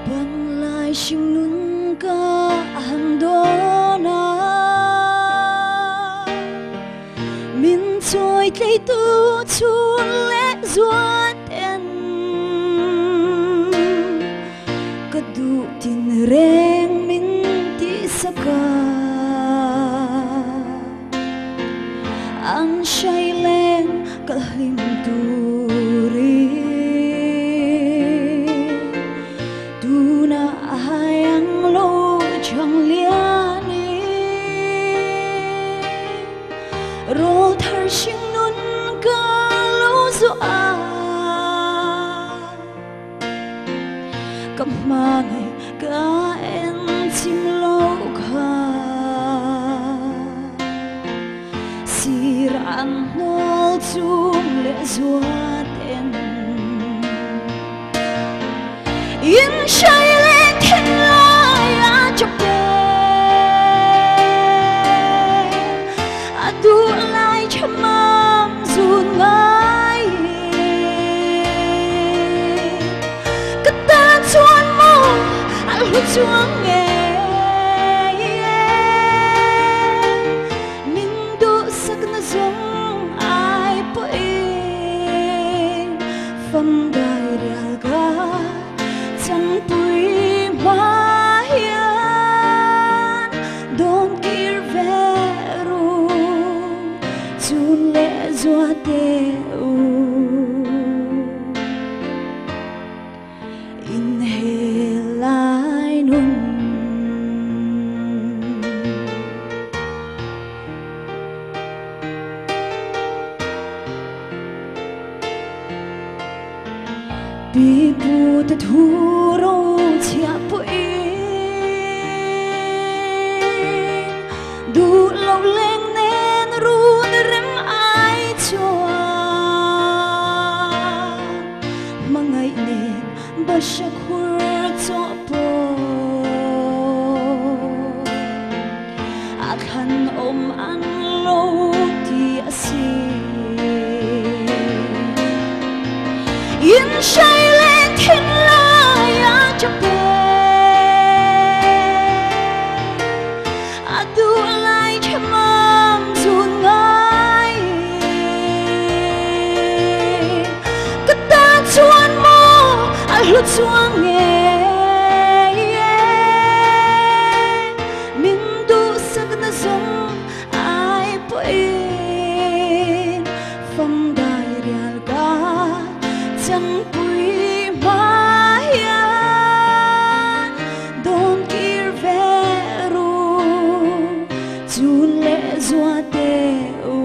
bằng lại chim nun ca hàng đó na mình trôi thấy tu chuông lẽ ruột en cái đủ tin reng mình ti saka ang siya'y leng kahim turi tu na hayang lo chẳng liani ro thar sing nun ka lo zo a kamangai ka en chim lo kha siraan nol chung le zuat en in shai le thiên lai a chape a du lai chamam zun ngai ka ta chuan mo a lu chuang nghe phong đài ra ga chẳng bụi hoa hiền đón kia về ru chun lệ doa teu in he lai nun bi bu ta thu ro chia po du lâu lên nên ru rem ai cho mà ngày nên ba sẽ khur cho po akan an lo ti asi in shai le thiên lai a chape a du lai chamam zun ngai ka ta chuan mo a lu chuang nghe min du sak na song ai po in phong đài rial ga chẳng bụi hoa hiền đón kia về ru chun lệ doa teu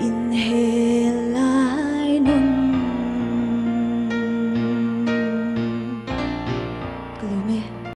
in he